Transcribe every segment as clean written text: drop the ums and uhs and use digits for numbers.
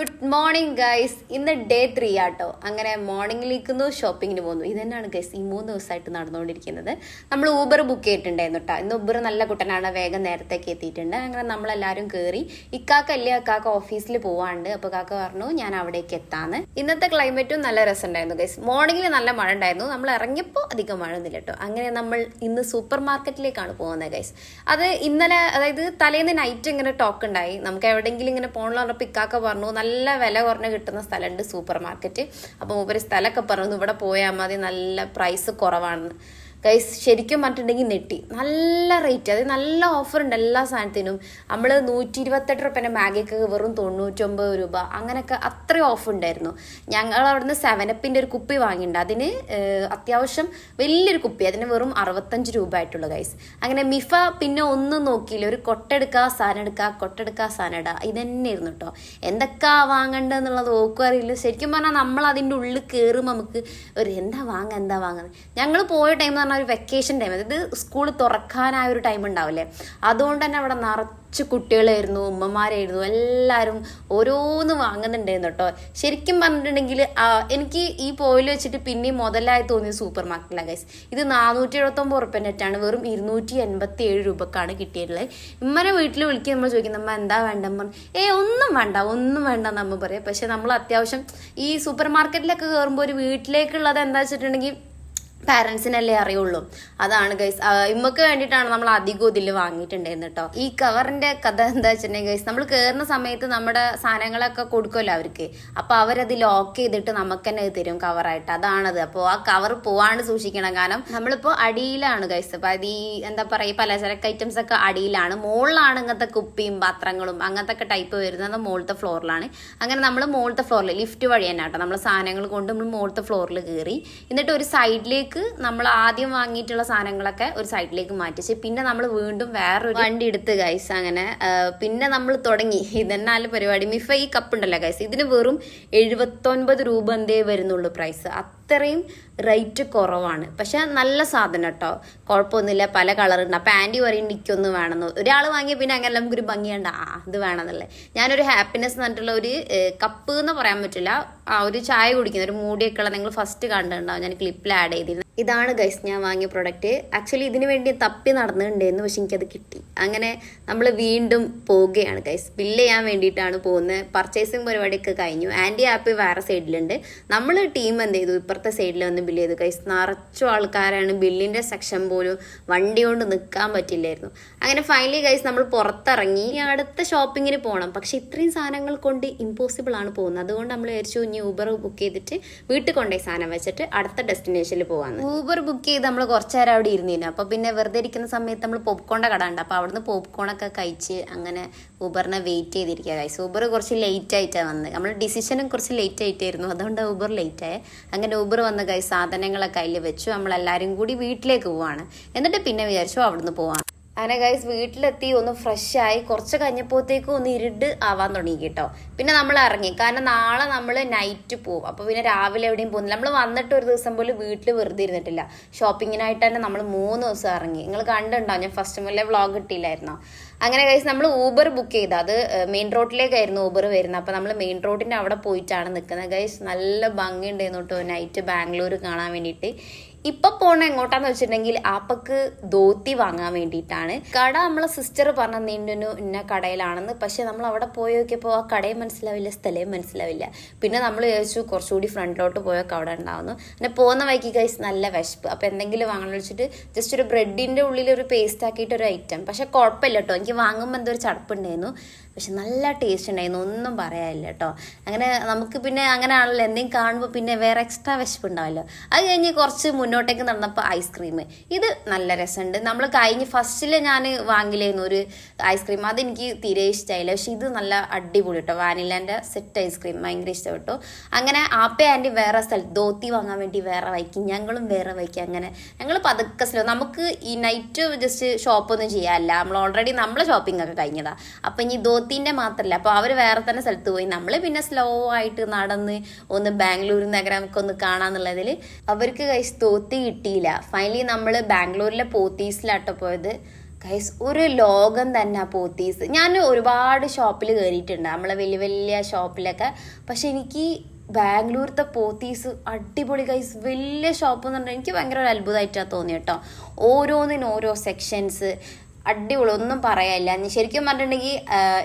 Good morning guys. ഇന്ന് day 3 ആട്ടോ. അങ്ങനെ മോർണിംഗിലേക്കുന്നു ഷോപ്പിങ്ങിന് പോകുന്നു. ഇത് തന്നെയാണ് ഗൈസ് ഈ 3 ദിവസമായിട്ട് നടന്നുകൊണ്ടിരിക്കുന്നത്. നമ്മൾ ഊബർ ബുക്ക് ചെയ്തിട്ടുണ്ടായിരുന്നു കേട്ടോ. ഇന്ന് ഊബർ നല്ല കുട്ടനാണ്, വേഗം നേരത്തേക്ക് എത്തിയിട്ടുണ്ട്. അങ്ങനെ നമ്മളെല്ലാവരും കയറി. ഇക്കാക്ക ഓഫീസിൽ പോവാണ്ട്. അപ്പോൾ കാക്ക പറഞ്ഞു ഞാൻ അവിടേക്ക് എത്താന്ന്. ഇന്നത്തെ ക്ലൈമറ്റും നല്ല രസമുണ്ടായിരുന്നു ഗൈസ്. മോർണിംഗിൽ നല്ല മഴ ഉണ്ടായിരുന്നു. നമ്മൾ ഇറങ്ങിയപ്പോൾ അധികം മഴ ഒന്നുമില്ല കേട്ടോ. അങ്ങനെ നമ്മൾ ഇന്ന് സൂപ്പർ മാർക്കറ്റിലേക്കാണ് പോകുന്നത് ഗൈസ്. അത് ഇന്നലെ, അതായത് തലേന്ന് നൈറ്റ് ഇങ്ങനെ ടോക്ക് ഉണ്ടായി, നമുക്ക് എവിടെയെങ്കിലും ഇങ്ങനെ പോകണമെന്ന് പറഞ്ഞപ്പോൾ ഇക്കാക്ക പറഞ്ഞു നല്ല വില കുറഞ്ഞ് കിട്ടുന്ന സ്ഥലമുണ്ട് സൂപ്പർ മാർക്കറ്റ്. അപ്പോൾ ഒരു സ്ഥലമൊക്കെ പറഞ്ഞു ഇവിടെ പോയാൽ മതി, നല്ല പ്രൈസ് കുറവാണെന്ന്. ഗൈസ് ശരിക്കും പറഞ്ഞിട്ടുണ്ടെങ്കിൽ നെട്ടി. നല്ല റേറ്റ്, അതായത് നല്ല ഓഫർ ഉണ്ട് എല്ലാ സാധനത്തിനും. നമ്മൾ 128 റുപ്യൻ്റെ മാഗിക്ക് വെറും 99 രൂപ, അങ്ങനെയൊക്കെ അത്രയും ഓഫ് ഉണ്ടായിരുന്നു. ഞങ്ങൾ അവിടുന്ന് 7up ഒരു കുപ്പി വാങ്ങിയിട്ടുണ്ട്. അതിന് അത്യാവശ്യം വലിയൊരു കുപ്പി, അതിന് വെറും 65 രൂപ ആയിട്ടുള്ളൂ ഗൈസ്. അങ്ങനെ മിഫ പിന്നെ ഒന്നും നോക്കിയില്ല, ഒരു കൊട്ടെടുക്കുക സാധനം എടുക്കുക, കൊട്ടെടുക്കുക സാധനം ഇടുക, ഇതന്നെ ആയിരുന്നു കേട്ടോ. എന്തൊക്കെയാ വാങ്ങണ്ടെന്നുള്ളത് ഓക്കും അറിയില്ല. ശരിക്കും പറഞ്ഞാൽ നമ്മൾ അതിൻ്റെ ഉള്ളിൽ കയറുമ്പോൾ നമുക്ക് ഒരു എന്താ വാങ്ങുന്നത്. ഞങ്ങൾ പോയ ടൈം എന്ന് പറഞ്ഞാൽ ഒരു വെക്കേഷൻ ടൈം, അതായത് സ്കൂൾ തുറക്കാനായ ഒരു ടൈം ഉണ്ടാവില്ലേ, അതുകൊണ്ട് തന്നെ അവിടെ നിറച്ച് കുട്ടികളായിരുന്നു, ഉമ്മമാരായിരുന്നു, എല്ലാവരും ഓരോന്ന് വാങ്ങുന്നുണ്ടായിരുന്നു കേട്ടോ. ശരിക്കും പറഞ്ഞിട്ടുണ്ടെങ്കിൽ എനിക്ക് ഈ പോയിൽ വെച്ചിട്ട് പിന്നെയും മുതലായി തോന്നിയത് സൂപ്പർ മാർക്കറ്റിലാണ് ഗൈസ്. ഇത് 479 റുപ്യൻ്റെറ്റാണ്, വെറും 287 രൂപക്കാണ് കിട്ടിയിട്ടുള്ളത്. ഇമ്മനെ വീട്ടിൽ വിളിക്കുക, നമ്മൾ ചോദിക്കും നമ്മ എന്താ വേണ്ടെന്ന്, ഒന്നും വേണ്ട നമ്മൾ പറയാം. പക്ഷെ നമ്മൾ അത്യാവശ്യം ഈ സൂപ്പർ മാർക്കറ്റിലൊക്കെ കയറുമ്പോൾ ഒരു വീട്ടിലേക്കുള്ളത് എന്താ വെച്ചിട്ടുണ്ടെങ്കിൽ പാരൻസിനല്ലേ അറിയുള്ളൂ. അതാണ് ഗൈസ്, ഇമ്മക്ക് വേണ്ടിയിട്ടാണ് നമ്മൾ അധികം ഇതിൽ വാങ്ങിയിട്ടുണ്ടായിരുന്നു കേട്ടോ. ഈ കവറിന്റെ കഥ എന്താ വെച്ചിട്ടുണ്ടെങ്കിൽ ഗൈസ്, നമ്മൾ കയറുന്ന സമയത്ത് നമ്മുടെ സാധനങ്ങളൊക്കെ കൊടുക്കുമല്ലോ അവർക്ക്, അപ്പോൾ അവരത് ലോക്ക് ചെയ്തിട്ട് നമുക്ക് തന്നെ തരും കവറായിട്ട്. അതാണത്. അപ്പോൾ ആ കവർ പോവാണ്ട് സൂക്ഷിക്കണം. കാരണം നമ്മളിപ്പോൾ അടിയിലാണ് ഗൈസ്. അപ്പോൾ അത് ഈ എന്താ പറയുക, പലചരക്ക് ഐറ്റംസ് ഒക്കെ അടിയിലാണ്. മുകളിലാണ് ഇങ്ങനത്തെ കുപ്പിയും പാത്രങ്ങളും അങ്ങനത്തെ ഒക്കെ ടൈപ്പ് വരുന്നത് മുകളിലത്തെ ഫ്ലോറിലാണ്. അങ്ങനെ നമ്മൾ മുകളിലത്തെ ഫ്ലോറിൽ ലിഫ്റ്റ് വഴി തന്നെ കേട്ടോ നമ്മൾ സാധനങ്ങൾ കൊണ്ട് നമ്മൾ മുകളിലത്തെ ഫ്ലോറിൽ കയറി. എന്നിട്ട് ഒരു സൈഡിലേക്ക് നമ്മൾ ആദ്യം വാങ്ങിയിട്ടുള്ള സാധനങ്ങളൊക്കെ ഒരു സൈഡിലേക്ക് മാറ്റിച്ച് പിന്നെ നമ്മൾ വീണ്ടും വേറൊരു വണ്ടി എടുത്ത് ഗൈസ്. അങ്ങനെ പിന്നെ നമ്മൾ തുടങ്ങി ഇതെന്നാലും പരിപാടി. മിഫ ഈ കപ്പ് ഉണ്ടല്ലോ ഗൈസ്, ഇതിന് വെറും 79 രൂപ എന്തേ വരുന്നുള്ളൂ പ്രൈസ്. അത്രയും റേറ്റ് കുറവാണ്. പക്ഷെ നല്ല സാധനം കേട്ടോ, കുഴപ്പമൊന്നുമില്ല. പല കളറുണ്ട്. അപ്പം ആൻറ്റി പറയും എനിക്കൊന്ന് വേണമെന്ന്. ഒരാൾ വാങ്ങിയ പിന്നെ അങ്ങനെ നമുക്കൊരു ഭംഗിയുണ്ട്, ഇത് വേണമെന്നല്ലേ. ഞാനൊരു ഹാപ്പിനെസ് എന്ന് പറഞ്ഞിട്ടുള്ള ഒരു കപ്പ് എന്ന് പറയാൻ പറ്റില്ല, ഒരു ചായ കുടിക്കുന്ന ഒരു മൂടിയൊക്കെ ഉള്ള നിങ്ങൾ ഫസ്റ്റ് കണ്ടിട്ടുണ്ടാവും, ഞാൻ ക്ലിപ്പിൽ ആഡ് ചെയ്തിരുന്നു. ഇതാണ് ഗൈസ് ഞാൻ വാങ്ങിയ പ്രൊഡക്റ്റ്. ആക്ച്വലി ഇതിന് വേണ്ടി തപ്പി നടന്നിട്ടുണ്ടായിരുന്നു, പക്ഷെ എനിക്കത് കിട്ടി. അങ്ങനെ നമ്മൾ വീണ്ടും പോവുകയാണ് ഗൈസ്. ബില്ല് ചെയ്യാൻ വേണ്ടിയിട്ടാണ് പോകുന്നത്. പർച്ചേസിങ് പരിപാടിയൊക്കെ കഴിഞ്ഞു. ആൻറ്റി ആപ്പ് വേറെ സൈഡിലുണ്ട്, നമ്മൾ ടീം എന്ത് ചെയ്തു ഇപ്പുറത്തെ സൈഡിൽ വന്ന് ബില്ല് ചെയ്തു ഗൈസ്. നിറച്ചു ആൾക്കാരാണ്, ബില്ലിൻ്റെ സെക്ഷൻ പോലും വണ്ടി കൊണ്ട് നിൽക്കാൻ പറ്റില്ലായിരുന്നു. അങ്ങനെ ഫൈനലി ഗൈസ് നമ്മൾ പുറത്തിറങ്ങി. അടുത്ത ഷോപ്പിങ്ങിന് പോകണം, പക്ഷെ ഇത്രയും സാധനങ്ങൾ കൊണ്ട് ഇമ്പോസിബിൾ ആണ് പോകുന്നത്. അതുകൊണ്ട് നമ്മൾ വിചാരിച്ചു ഇനി ഊബർ ബുക്ക് ചെയ്തിട്ട് വീട്ടിൽ കൊണ്ടുപോയി സാധനം വെച്ചിട്ട് അടുത്ത ഡെസ്റ്റിനേഷനിൽ പോകാമെന്ന്. ഊബർ ബുക്ക് ചെയ്ത് നമ്മൾ കുറച്ച് നേരം അവിടെ ഇരുന്നില്ല. അപ്പോൾ പിന്നെ വെറുതെ ഇരിക്കുന്ന സമയത്ത് നമ്മൾ പോപ്കോണിൻ്റെ കട ഉണ്ട്, അപ്പോൾ അവിടുന്ന് പോപ്കോണൊക്കെ കഴിച്ച് അങ്ങനെ ഊബറിനെ വെയിറ്റ് ചെയ്തിരിക്കുക ഗൈസ്. ഊബർ കുറച്ച് ലേറ്റ് ആയിട്ടാണ് വന്നത്. നമ്മൾ ഡിസിഷനും കുറച്ച് ലേറ്റ് ആയിട്ടായിരുന്നു, അതുകൊണ്ട് ഊബർ ലേറ്റായി. അങ്ങനെ ഊബർ വന്ന് ഗൈസ് സാധനങ്ങളൊക്കെ കയ്യിൽ വെച്ചു. നമ്മളെല്ലാവരും കൂടി വീട്ടിലേക്ക് പോവാണ്. എന്നിട്ട് പിന്നെ വിചാരിച്ചു അവിടുന്ന് പോവാണ്. അങ്ങനെ ഗൈസ് വീട്ടിലെത്തി ഒന്ന് ഫ്രഷ് ആയി. കുറച്ച് കഴിഞ്ഞപ്പോഴത്തേക്കും ഒന്ന് ഇരുട്ട് ആവാൻ തുടങ്ങി കേട്ടോ. പിന്നെ നമ്മൾ ഇറങ്ങി, കാരണം നാളെ നമ്മൾ നൈറ്റ് പോവും. അപ്പോൾ പിന്നെ രാവിലെ എവിടെയും പോകുന്നില്ല. നമ്മൾ വന്നിട്ട് ഒരു ദിവസം പോലും വീട്ടിൽ വെറുതെ ഇരുന്നിട്ടില്ല. ഷോപ്പിങ്ങിനായിട്ട് തന്നെ നമ്മൾ 3 ദിവസം ഇറങ്ങി. നിങ്ങൾ കണ്ടിട്ടുണ്ടാവും, ഞാൻ ഫസ്റ്റ് മുതലേ വ്ളോഗ് ഇട്ടില്ലായിരുന്നോ. അങ്ങനെ ഗൈസ് നമ്മൾ ഊബർ ബുക്ക് ചെയ്ത്, അത് മെയിൻ റോഡിലേക്കായിരുന്നു ഊബർ വരുന്നത്. അപ്പോൾ നമ്മൾ മെയിൻ റോഡിൻ്റെ അവിടെ പോയിട്ടാണ് നിൽക്കുന്നത് ഗൈസ്. നല്ല ഭംഗിയുണ്ടായിരുന്നു കേട്ടോ നൈറ്റ് ബാംഗ്ലൂർ കാണാൻ വേണ്ടിയിട്ട്. ഇപ്പൊ പോണ എങ്ങോട്ടാന്ന് വെച്ചിട്ടുണ്ടെങ്കിൽ ആപ്പക്ക് ധോത്തി വാങ്ങാൻ വേണ്ടിയിട്ടാണ്. കട നമ്മളെ സിസ്റ്റർ പറഞ്ഞ നീണ്ടു ഇന്ന കടയിലാണെന്ന്. പക്ഷെ നമ്മൾ അവിടെ പോയി നോക്കിയപ്പോൾ ആ കടയും മനസ്സിലാവില്ല, സ്ഥലവും മനസ്സിലാവില്ല. പിന്നെ നമ്മൾ വിചാരിച്ചു കുറച്ചുകൂടി ഫ്രണ്ടിലോട്ട് പോയൊക്കെ അവിടെ ഉണ്ടാവുന്നു. പിന്നെ പോകുന്ന വഴിക്ക് ഗൈസ് നല്ല വിശപ്പ്. അപ്പോൾ എന്തെങ്കിലും വാങ്ങാൻ വെച്ചിട്ട് ജസ്റ്റ് ഒരു ബ്രെഡിൻ്റെ ഉള്ളിൽ ഒരു പേസ്റ്റ് ആക്കിയിട്ട് ഒരു ഐറ്റം. പക്ഷെ കുഴപ്പമില്ല കേട്ടോ, എനിക്ക് വാങ്ങുമ്പോൾ എന്തോ ഒരു ചടപ്പുണ്ടായിരുന്നു, പക്ഷെ നല്ല ടേസ്റ്റ് ഉണ്ടായിരുന്നു, ഒന്നും പറയാനില്ല കേട്ടോ. അങ്ങനെ നമുക്ക് പിന്നെ അങ്ങനെയാണല്ലോ, എന്തെങ്കിലും കാണുമ്പോൾ പിന്നെ വേറെ എക്സ്ട്രാ വിശപ്പ് ഉണ്ടാവല്ലോ. അത് കഴിഞ്ഞ് കുറച്ച് മുന്നോട്ടേക്ക് നടന്നപ്പോൾ ഐസ്ക്രീം, ഇത് നല്ല രസമുണ്ട്. നമ്മൾ കഴിഞ്ഞ് ഫസ്റ്റിൽ ഞാൻ വാങ്ങില്ലായിരുന്നു ഒരു ഐസ്ക്രീം, അതെനിക്ക് തീരെ ഇഷ്ടമായില്ല. പക്ഷെ ഇത് നല്ല അടിപൊളി കേട്ടോ, വാനിലേൻ്റെ സെറ്റ് ഐസ്ക്രീം ഭയങ്കര ഇഷ്ടപ്പെട്ടു. അങ്ങനെ ആപ്പേ ആൻറ്റി വേറെ സ്ഥലത്ത് ധോത്തി വാങ്ങാൻ വേണ്ടി വേറെ വയ്ക്കും, ഞങ്ങളും വേറെ വയ്ക്കും. അങ്ങനെ ഞങ്ങൾ പതുക്കെ സ്ലോ, നമുക്ക് ഈ നൈറ്റ് ജസ്റ്റ് ഷോപ്പൊന്നും ചെയ്യാറില്ല, നമ്മൾ ഓൾറെഡി നമ്മളെ ഷോപ്പിംഗ് ഒക്കെ കഴിഞ്ഞതാണ്. അപ്പം ഇനി ധോത്തിൻ്റെ മാത്രമല്ല, അപ്പോൾ അവർ വേറെ തന്നെ സ്ഥലത്ത് പോയി. നമ്മൾ പിന്നെ സ്ലോ ആയിട്ട് നടന്ന് ഒന്ന് ബാംഗ്ലൂർ നഗരമൊക്കെ ഒന്ന് കാണാന്നുള്ളതിൽ അവർക്ക് ധോത്തി കിട്ടിയില്ല. ഫൈനലി നമ്മൾ ബാംഗ്ലൂരിലെ പോത്തീസിലാട്ടോ പോയത്. ഗൈസ് ഒരു ലോകം തന്നെ പോത്തീസ്. ഞാൻ ഒരുപാട് ഷോപ്പിൽ കയറിയിട്ടുണ്ട് നമ്മളെ വലിയ വലിയ ഷോപ്പിലൊക്കെ. പക്ഷെ എനിക്ക് ബാംഗ്ലൂരത്തെ പോത്തീസ് അടിപൊളി ഗൈസ്. വലിയ ഷോപ്പ് എന്ന് പറഞ്ഞാൽ എനിക്ക് ഭയങ്കര ഒരു അത്ഭുതമായിട്ടാണ് തോന്നി കേട്ടോ. ഓരോന്നിനും ഓരോ സെക്ഷൻസ് അടിപൊളി, ഒന്നും പറയാനില്ല. ശരിക്കും പറഞ്ഞിട്ടുണ്ടെങ്കിൽ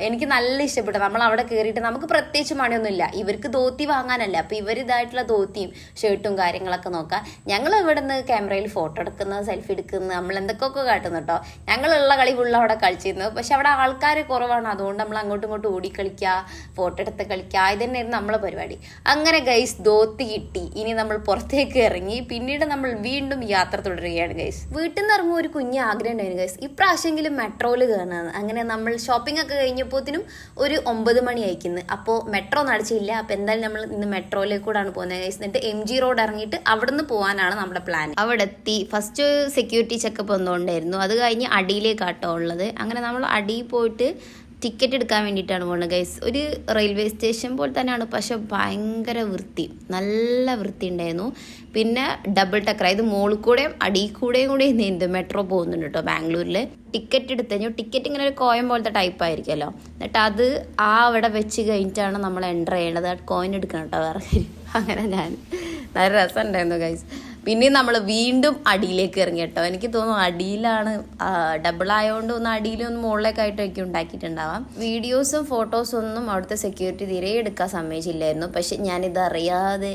എനിക്ക് നല്ല ഇഷ്ടപ്പെട്ടു. നമ്മൾ അവിടെ കയറിയിട്ട് നമുക്ക് പ്രത്യേകിച്ച് പണിയൊന്നുമില്ല. ഇവർക്ക് ധോത്തി വാങ്ങാനല്ല, അപ്പോൾ ഇവർ ഇതായിട്ടുള്ള ധോത്തിയും ഷർട്ടും കാര്യങ്ങളൊക്കെ നോക്കാം. ഞങ്ങൾ ഇവിടെ നിന്ന് ക്യാമറയിൽ ഫോട്ടോ എടുക്കുന്നത്, സെൽഫി എടുക്കുന്നത്, നമ്മൾ എന്തൊക്കെയൊക്കെ കാട്ടുന്നു കേട്ടോ. ഞങ്ങളുള്ള കളി ഫുള്ള് അവിടെ കളിച്ചിരുന്നു. പക്ഷെ അവിടെ ആൾക്കാർ കുറവാണ്, അതുകൊണ്ട് നമ്മൾ അങ്ങോട്ടും ഇങ്ങോട്ടും ഓടി കളിക്കുക, ഫോട്ടോ എടുത്ത് കളിക്കുക, ഇത് തന്നെയായിരുന്നു നമ്മളെ പരിപാടി. അങ്ങനെ ഗൈസ് ധോത്തി കിട്ടി. ഇനി നമ്മൾ പുറത്തേക്ക് ഇറങ്ങി. പിന്നീട് നമ്മൾ വീണ്ടും യാത്ര തുടരുകയാണ് ഗൈസ്. വീട്ടിൽ നിന്ന് ഇറങ്ങുമ്പോൾ ഒരു കുഞ്ഞ് ആഗ്രഹം ഉണ്ടായിരുന്നു ഗൈസ്, ഇപ്രാവശ്യം മെട്രോയിൽ കയറണമെന്ന്. അങ്ങനെ നമ്മൾ ഷോപ്പിംഗ് ഒക്കെ കഴിഞ്ഞപ്പോഴത്തേനും ഒരു 9 മണി അയക്കുന്നു. അപ്പോൾ മെട്രോ നടച്ചില്ല. അപ്പോൾ എന്തായാലും നമ്മൾ ഇന്ന് മെട്രോയിലേക്ക് കൂടാണ് പോകുന്നത്. എന്നിട്ട് MG റോഡ് ഇറങ്ങിയിട്ട് അവിടെ നിന്ന് പോകാനാണ് നമ്മുടെ പ്ലാൻ. അവിടെ എത്തി ഫസ്റ്റ് സെക്യൂരിറ്റി ചെക്കപ്പ് ഒന്നുകൊണ്ടായിരുന്നു. അത് കഴിഞ്ഞ് അടിയിലേക്കാട്ടോ ഉള്ളത്. അങ്ങനെ നമ്മൾ അടിയിൽ പോയിട്ട് ടിക്കറ്റ് എടുക്കാൻ വേണ്ടിയിട്ടാണ് പോകുന്നത് ഗൈസ്. ഒരു റെയിൽവേ സ്റ്റേഷൻ പോലെ തന്നെയാണ്, പക്ഷെ ഭയങ്കര വൃത്തി, നല്ല വൃത്തി ഉണ്ടായിരുന്നു. പിന്നെ ഡബിൾ ടക്കർ, ഇത് മുകളിൽ കൂടെയും അടിയിൽ കൂടെയും കൂടെ എന്ത് മെട്രോ പോകുന്നുണ്ട് കേട്ടോ ബാംഗ്ലൂരിൽ. ടിക്കറ്റ് എടുത്തു കഴിഞ്ഞാൽ ടിക്കറ്റ് ഇങ്ങനെ ഒരു കോയിൻ പോലത്തെ ടൈപ്പ് ആയിരിക്കുമല്ലോ. എന്നിട്ട് അത് അവിടെ വെച്ച് കഴിഞ്ഞിട്ടാണ് നമ്മൾ എൻ്റർ ചെയ്യേണ്ടത്. കോയിൻ എടുക്കണം കേട്ടോ വേറെ കാര്യം. അങ്ങനെ ഞാൻ നല്ല രസം ഉണ്ടായിരുന്നു ഗൈസ്. പിന്നെ നമ്മൾ വീണ്ടും അടിയിലേക്ക് ഇറങ്ങി കേട്ടോ. എനിക്ക് തോന്നുന്നു അടിയിലാണ്, ഡബിൾ ആയതുകൊണ്ട് ഒന്ന് അടിയിലൊന്ന് മുകളിലേക്കായിട്ടൊക്കെ ഉണ്ടാക്കിയിട്ടുണ്ടാവാം. വീഡിയോസും ഫോട്ടോസും ഒന്നും അവിടുത്തെ സെക്യൂരിറ്റി തീരെ എടുക്കാൻ സമ്മതിച്ചില്ലായിരുന്നു. പക്ഷെ ഞാനിത് അറിയാതെ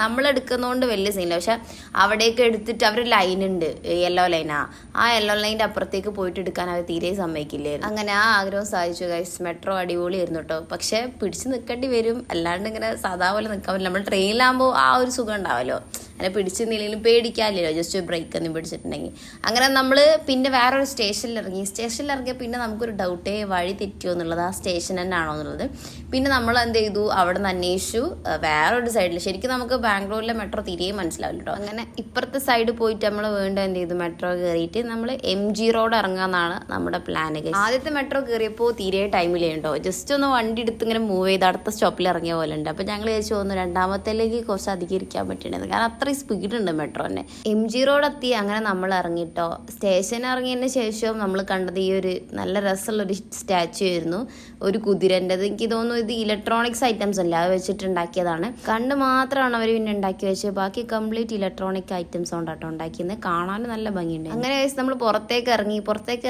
നമ്മളെടുക്കുന്നതുകൊണ്ട് വലിയ സീനില്ല. പക്ഷെ അവിടേക്ക് എടുത്തിട്ട് അവർ ലൈൻ ഉണ്ട്, യെല്ലോ ലൈനാ, ആ യെല്ലോ ലൈൻ്റെ അപ്പുറത്തേക്ക് പോയിട്ട് എടുക്കാൻ അവർ തീരെ സമ്മതിക്കില്ലായിരുന്നു. അങ്ങനെ ആ ആഗ്രഹം സാധിച്ചു ഗൈസ്. മെട്രോ അടിപൊളിയായിരുന്നു കേട്ടോ. പക്ഷെ പിടിച്ച് നിൽക്കേണ്ടി വരും, അല്ലാണ്ട് ഇങ്ങനെ സാധാ പോലെ നിൽക്കാൻ പറ്റില്ല. നമ്മൾ ട്രെയിനിലാകുമ്പോൾ ആ ഒരു സുഖം ഉണ്ടാവുമല്ലോ, അങ്ങനെ പിടിച്ച് നില്ലെങ്കിലും പേടിക്കാനില്ലല്ലോ, ജസ്റ്റ് ബ്രേക്ക് ഒന്നും പിടിച്ചിട്ടുണ്ടെങ്കിൽ. അങ്ങനെ നമ്മൾ പിന്നെ വേറൊരു സ്റ്റേഷനിൽ ഇറങ്ങിയ പിന്നെ നമുക്കൊരു ഡൗട്ടേ വഴി തെറ്റിയോ എന്നുള്ളത്, ആ സ്റ്റേഷൻ തന്നെയാണോ എന്നുള്ളത്. പിന്നെ നമ്മൾ എന്ത് ചെയ്തു, അവിടെ നിന്ന് അന്വേഷിച്ചു വേറൊരു സൈഡിൽ. ശരിക്കും നമുക്ക് ബാംഗ്ലൂരിലെ മെട്രോ തീരെ മനസ്സിലാവില്ല കേട്ടോ. അങ്ങനെ ഇപ്പുറത്തെ സൈഡ് പോയിട്ട് നമ്മൾ വീണ്ടും എന്ത് ചെയ്തു, മെട്രോ കയറിയിട്ട് നമ്മൾ MG റോഡ് ഇറങ്ങാമെന്നാണ് നമ്മുടെ പ്ലാൻ. ആദ്യത്തെ മെട്രോ കയറിയപ്പോൾ തീരെ ടൈമില്ല കേട്ടോ. ജസ്റ്റ് ഒന്ന് വണ്ടി എടുത്ത് ഇങ്ങനെ മൂവ് ചെയ്ത് അടുത്ത സ്റ്റോപ്പിൽ ഇറങ്ങിയ പോലെ ഉണ്ട്. അപ്പോൾ ഞങ്ങൾ വിചാരിച്ചു തോന്നുന്നു രണ്ടാമത്തേലേക്ക് കുറച്ച് അധികം ഇരിക്കാൻ പറ്റുന്നുണ്ട്, കാരണം അത്ര സ്പീഡ് ഉണ്ട് മെട്രോനെ. MG റോഡ് എത്തി. അങ്ങനെ നമ്മൾ ഇറങ്ങിട്ടോ. സ്റ്റേഷൻ ഇറങ്ങിയതിന് ശേഷം നമ്മൾ കണ്ടത് ഈ ഒരു നല്ല രസമുള്ളൊരു സ്റ്റാച്ചു ആയിരുന്നു, ഒരു കുതിരൻ്റെത്. എനിക്ക് തോന്നുന്നു ഇത് ഇലക്ട്രോണിക്സ് ഐറ്റംസ് അല്ല, അത് വെച്ചിട്ടുണ്ടാക്കിയതാണ്. കണ്ട് മാത്രമാണ് അവർ പിന്നെ ഉണ്ടാക്കി വെച്ചത്, ബാക്കി കംപ്ലീറ്റ് ഇലക്ട്രോണിക് ഐറ്റംസ് കൊണ്ടാട്ടോ ഉണ്ടാക്കിയത്. കാണാൻ നല്ല ഭംഗിയുണ്ട്. അങ്ങനെ നമ്മൾ പുറത്തേക്ക്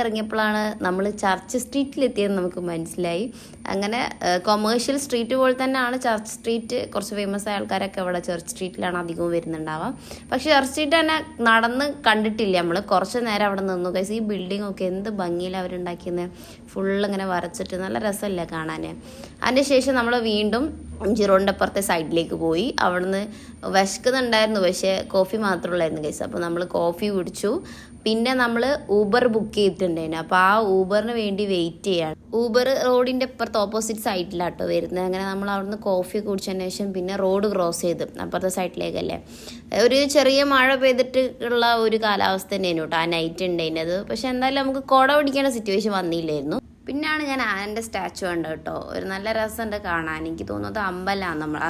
ഇറങ്ങിയപ്പോഴാണ് നമ്മൾ ചർച്ച് സ്ട്രീറ്റിലെത്തിയെന്ന് നമുക്ക് മനസ്സിലായി. അങ്ങനെ കൊമേഴ്ഷ്യൽ സ്ട്രീറ്റ് പോലെ തന്നെയാണ് ചർച്ച് സ്ട്രീറ്റ്. കുറച്ച് ഫേമസ് ആയ ആൾക്കാരൊക്കെ അവിടെ ചർച്ച് സ്ട്രീറ്റിലാണ് അധികവും വരുന്നുണ്ടാവാം. പക്ഷെ ചർച്ച് സ്ട്രീറ്റ് തന്നെ നടന്ന് കണ്ടിട്ടില്ല നമ്മൾ. കുറച്ച് നേരം അവിടെ നിന്നു ഗൈസ്. ഈ ബിൽഡിംഗ് ഒക്കെ എന്ത് ഭംഗിയിൽ അവരുണ്ടാക്കിയത്, ഫുള്ള് ഇങ്ങനെ വരച്ചിട്ട് നല്ല രസമല്ലേ കാണാൻ. അതിന് ശേഷം നമ്മൾ വീണ്ടും MG റോഡിൻ്റെ അപ്പുറത്തെ സൈഡിലേക്ക് പോയി. അവിടുന്ന് വിശക്കുന്നുണ്ടായിരുന്നു, പക്ഷേ കോഫി മാത്രമുള്ളായിരുന്നു ഗൈസ്. അപ്പോൾ നമ്മൾ കോഫി കുടിച്ചു. പിന്നെ നമ്മൾ ഊബർ ബുക്ക് ചെയ്തിട്ടുണ്ടായിരുന്നു. അപ്പോൾ ആ ഊബറിന് വേണ്ടി വെയിറ്റ് ചെയ്യാണ്. ഊബർ റോഡിൻ്റെ ഇപ്പുറത്ത് ഓപ്പോസിറ്റ് സൈഡിലാട്ടോ വരുന്നത്. അങ്ങനെ നമ്മൾ അവിടുന്ന് കോഫി കുടിച്ചതിന് ശേഷം പിന്നെ റോഡ് ക്രോസ് ചെയ്ത് അപ്പുറത്തെ സൈഡിലേക്കല്ലേ. ഒരു ചെറിയ മഴ പെയ്തിട്ട് ഉള്ള ഒരു കാലാവസ്ഥ തന്നെയായിരുന്നു കേട്ടോ ആ നൈറ്റ് ഉണ്ടായിരുന്നത്. പക്ഷെ എന്തായാലും നമുക്ക് കുട പിടിക്കേണ്ട സിറ്റുവേഷൻ വന്നില്ലായിരുന്നു. പിന്നെയാണ് ഞാൻ ആനൻ്റെ സ്റ്റാച്ചു കണ്ടത് കേട്ടോ. ഒരു നല്ല രസമുണ്ട് കാണാൻ. എനിക്ക് തോന്നുന്നത് അമ്പലമാണ് നമ്മൾ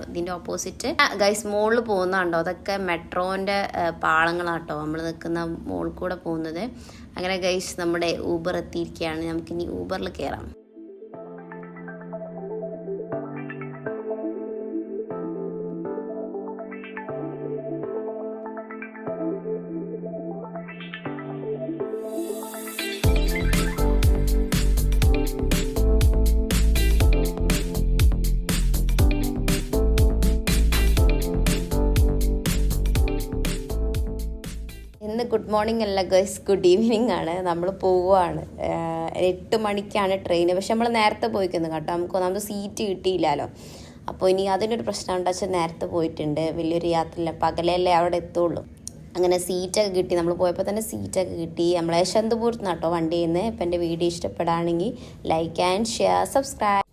ഇതിൻ്റെ ഓപ്പോസിറ്റ്. ഗൈസ് മുകളിൽ പോകുന്നതുണ്ടോ, അതൊക്കെ മെട്രോൻ്റെ പാളങ്ങളാട്ടോ നമ്മൾ നിൽക്കുന്ന മുകളിൽ കൂടെ പോകുന്നത്. അങ്ങനെ ഗൈസ് നമ്മുടെ ഊബർ എത്തിയിരിക്കുകയാണ്. നമുക്കിനി ഊബറിൽ കയറാം. ഇന്ന് ഗുഡ് മോർണിംഗ് അല്ല ഗൈസ്, ഗുഡ് ഈവനിങ് ആണ്. നമ്മൾ പോവുകയാണ്. 8 മണിക്കാണ് ട്രെയിൻ. പക്ഷെ നമ്മൾ നേരത്തെ പോയിക്കുന്നു കേട്ടോ. നമുക്ക് ഒന്നാമത് സീറ്റ് കിട്ടിയില്ലല്ലോ. അപ്പോൾ ഇനി അതിനൊരു പ്രശ്നം എന്താ വെച്ചാൽ നേരത്തെ പോയിട്ടുണ്ട്. വലിയൊരു യാത്രയില്ല, പകലല്ലേ അവിടെ എത്തുള്ളൂ. അങ്ങനെ സീറ്റൊക്കെ കിട്ടി. നമ്മൾ പോയപ്പോൾ തന്നെ സീറ്റൊക്കെ കിട്ടി. നമ്മളെ യശ്വന്തപുരത്ത് നിന്നാട്ടോ വണ്ടിയിൽ നിന്ന്. ഇപ്പം എൻ്റെ വീഡിയോ ഇഷ്ടപ്പെടുകയാണെങ്കിൽ ലൈക്ക് ആൻഡ് ഷെയർ, സബ്സ്ക്രൈബ്.